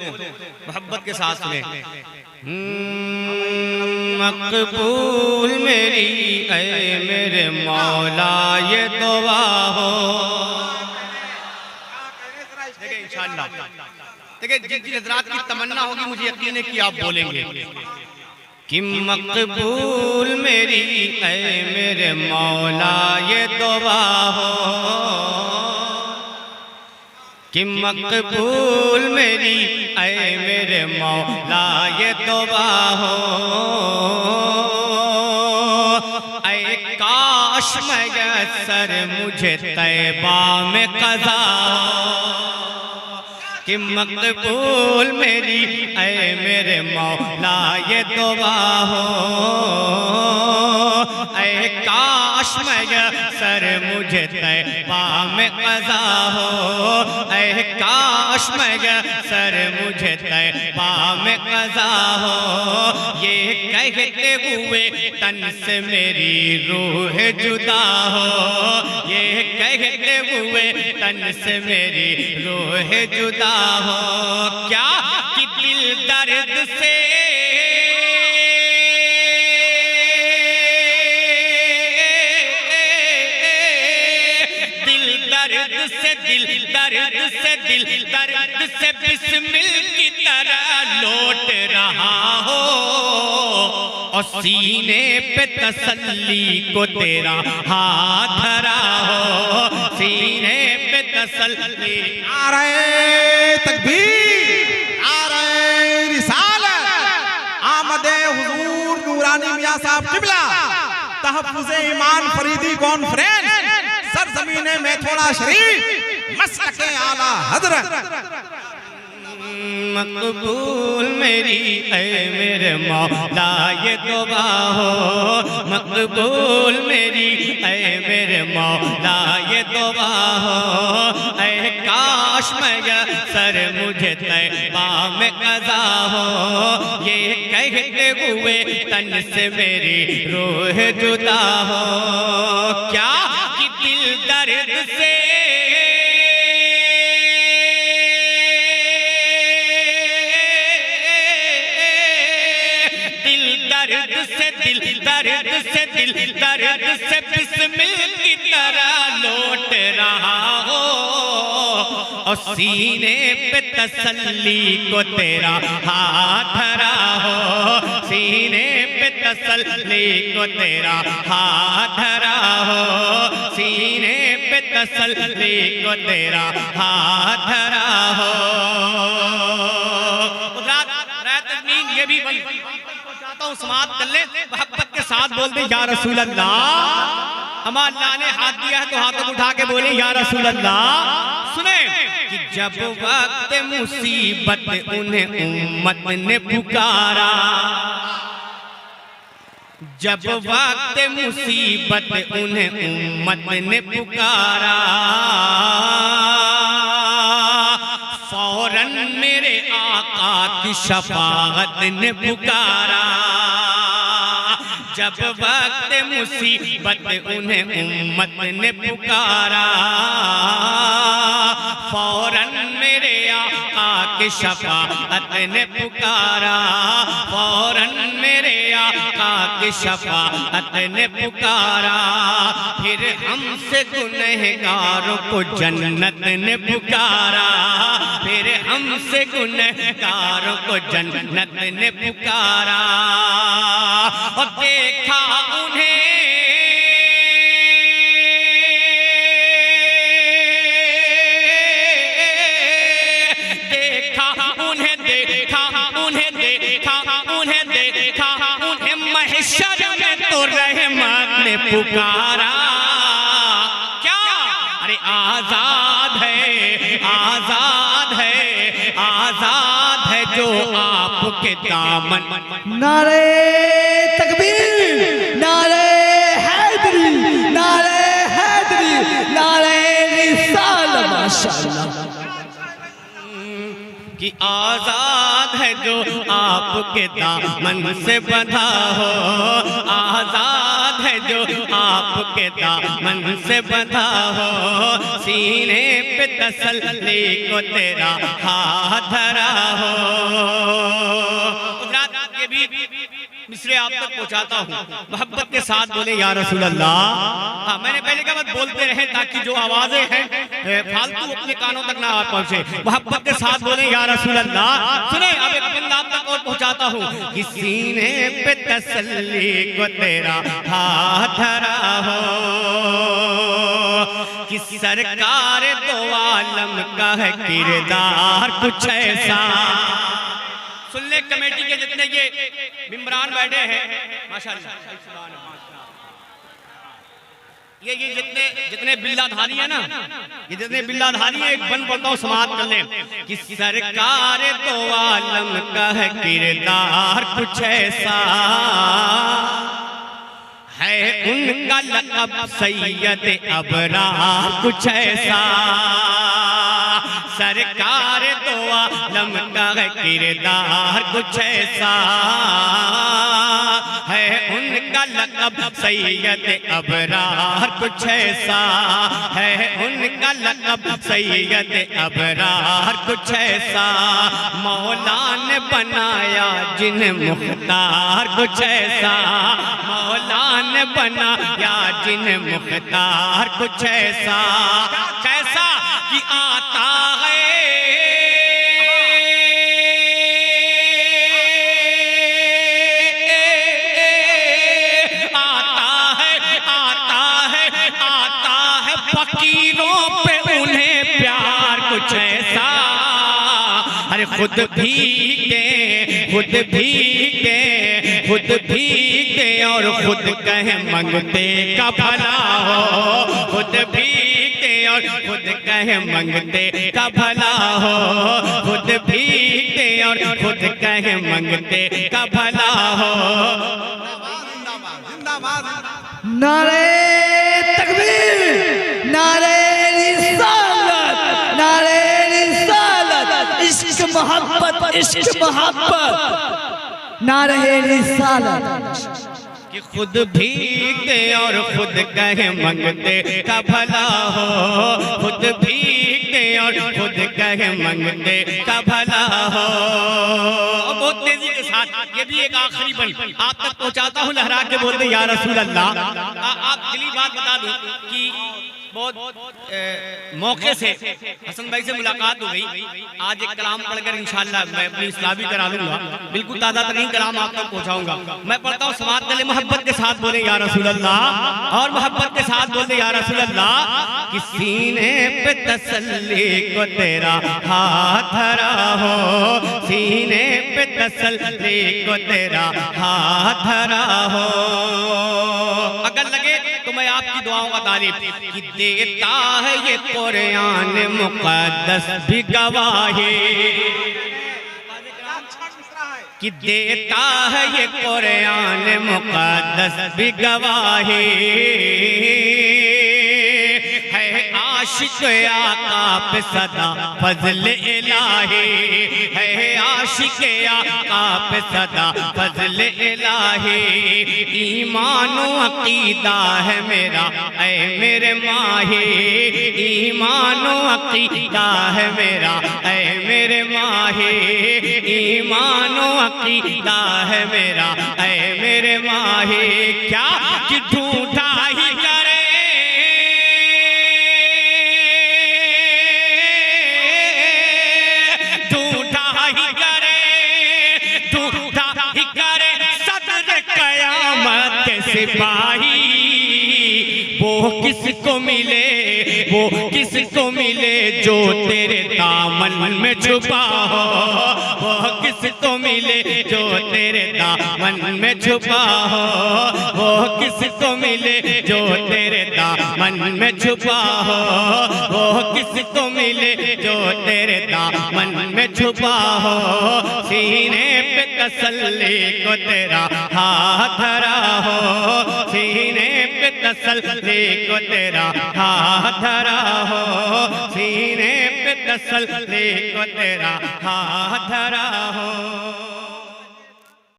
मोहब्बत के साथ सुने। मकबूल मेरी ऐ मेरे मौला ये दुआ हो। देखिए इंशाअल्लाह, देखिए जिन हज़रात की तमन्ना होगी मुझे यकीन है कि आप बोलेंगे कि मकबूल मेरी ऐ मेरे मौला ये दुआ हो, कि मकबूल मेरी ऐ मेरे मौला ये दुआ हो। ऐ काश मयस्सर मुझे तैबा में क़ज़ा हो, कि मकबूल मेरी ऐ मेरे मौला ये दुआ हो। ऐ काश मयस्सर मुझे तैबा में क़ज़ा हो, ऐ काश मयस्सर मुझे तैबा में क़ज़ा हो। ये कहते हुए तन से मेरी रूह जुदा हो, ये कहते हुए तन से मेरी रूह जुदा हो। क्या कि दिल दर्द से दिल दर्द से बिस्मिल की तरह लौट रहा हो, और सीने पे तसल्ली को तेरा हाथ धरा हो, सीने पे तसल्ली। नारे तकबीर, नारे रिसालत, आमदे हुजूर नूरानी मियां साहब किबला, तहफ्फुज़े ईमान फरीदी कॉन्फ्रेंस, सरज़मीने में थोड़ा शरीफ, मसलके आला हज़रत। मकबूल मेरी ऐ मेरे मौला ये दुआ हो, मकबूल मेरी ऐ मेरे मौला ये दुआ हो। ऐ काश मयस्सर मुझे तैबा में क़ज़ा हो, ये कहते हुए तन से मेरी रूह जुदा हो। क्या कि दिल दर्द से दिल दर्द से बिस्मिल की तरह लौट रहा हो, और सीने पे तसल्ली को तेरा हाथ धरा हो, सीने पे तसल्ली को तेरा हाथ धरा हो, सीने पे तसल्ली को तेरा हाथ धरा हो। रात ये भी चाहता हूँ समाप्त कर ले, मोहब्बत के साथ बोल दे या रसूल अल्लाह। हमारा अल्लाह ने हाथ दिया है तो हाथों को उठा के बोले या रसूल अल्लाह। सुने कि जब वक्त मुसीबत उन्हें उम्मत ने पुकारा, जब वक्त मुसीबत उन्हें उम्मत ने पुकारा, फौरन मेरे आका की शफाअत ने पुकारा। जब वक्त मुसीबत उन्हें उम्मत ने पुकारा, फौरन मेरे आका की शफाअत ने पुकारा, फौरन मेरे आका की शफाअत ने पुकारा। फिर हमसे गुनहगारों को जन्नत ने पुकारा, फिर हमसे गुनहगारों को जन्नत ने पुकारा। और देखा उन्हें महशर में तो रहमत ने पुकारा। क्या? अरे आजाद है, आजाद है, आजाद है जो आपके दामन। नारे तकबीर, नारे हैदरी, नारे हैदरी, नारे रिसालत। माशाअल्लाह कि आजाद है जो आपके दामन से बंधा हो, आजाद है जो आपके दामन से बंधा हो। सीने पे तसल्ली को तेरा हाथ धरा हो, तीसरे आप तक पहुंचाता हूँ। मोहब्बत के साथ बोले या रसूल अल्लाह। हाँ, मैंने पहले कहा बस बोलते रहे ताकि जो आवाजें हैं फालतू अपने कानों तक ना पहुंचे। मोहब्बत के साथ बोले या रसूल अल्लाह। सुने, अब एक बंदा आप तक और पहुंचाता हूँ कि सीने पे तसल्ली को तेरा हाथ धरा हो, कि सरकार दो आलम का है किरदार कुछ ऐसा। सुन ले कमेटी के जितने ये मिम्बरान बैठे हैं माशाअल्लाह, ये जितने बिल्लाधारी है ना, ये जितने बिल्लाधारी है, एक बन पड़ता हूँ समाप्त कर ले कि सरकार दो आलम का है किरदार कुछ ऐसा है, उनका लक़ब सैयद अबरार कुछ ऐसा। सरकार दो आलम का है किरदार कुछ ऐसा है, उनका लक़ब सैयद अबरार कुछ ऐसा है, उनका लक़ब सैयद अबरार कुछ ऐसा। मौला ने बनाया जिन्हें मुख्तार कुछ ऐसा, मौला ने बनाया जिन्हें मुख्तार कुछ ऐसा। कैसा कि आता है फकीरों पे उन्हें प्यार कुछ ऐसा। अरे खुद भीगे, खुद भीगे, खुद भीगे और खुद कहे मंगते का भला हो, खुद भीगे और खुद कहे मंगते का भला हो, खुद भीगे और खुद कहे मंगते का भला हो। नारे तकबीर, नारे रिसालत, नारे रिसालत, इश्क मोहब्बत, इश्क मोहब्बत, नारे रिसालत। कि खुद भीगे और खुद कहे मंगते का भला हो, खुद भीगे और खुद कहे मंगते का भला हो। बहुत तेजी के साथ ये भी एक आखिरी बन आप तक पहुंचाता हूँ, लहरा के बोलते या रसूल अल्लाह। आप दिली बात बता दूं कि बहुत मौके से हसन भाई से मुलाकात हो गई। आज एक कलाम पढ़कर इंशाअल्लाह मैं अपनी इस्लाह भी करा लूंगा, बिल्कुल ताज़ा तरीन कलाम आप तक पहुंचाऊंगा। मैं पढ़ता हूँ समात करे, मोहब्बत के साथ बोले या रसूल अल्लाह, और मोहब्बत के साथ बोले या रसूल अल्लाह। कि सीने पे तसल्ली को तेरा हाथ धरा हो, सीने पे तसल्ली को तेरा हाथ धरा हो। अगर लगे तो मैं आपकी दुआओं का तारीफ कि देता है ये कुरान मुक़द्दस भी गवाही, कि देता है ये कुरान मुक़द्दस भी गवाही है। आशिक आका पे सदा फजल इलाही है, आशिक आका पे सदा फजल इलाही। ईमान अकीदा है मेरा ऐ मेरे माही, ईमान अकीदा है मेरा ऐ मेरे माही, ईमान अकीदा है मेरा ऐ मेरे माही। क्या कि ढूंढा ही करे सिपाही, वो किसको मिले, वो किसको मिले जो तेरे दामन में छुपा हो, वो किसको मिले जो तेरे दामन में छुपा हो, वो किसको मिले जो तेरे दामन में छुपा हो, वो किसको मिले जो तेरे दामन में छुपा हो। सीने पे तसल्ली को तेरा हाथ धरा हो, सीने पे तसल्ली को तेरा हाथ धरा हो, सीने पे तसल्ली को तेरा हाथ धरा हो।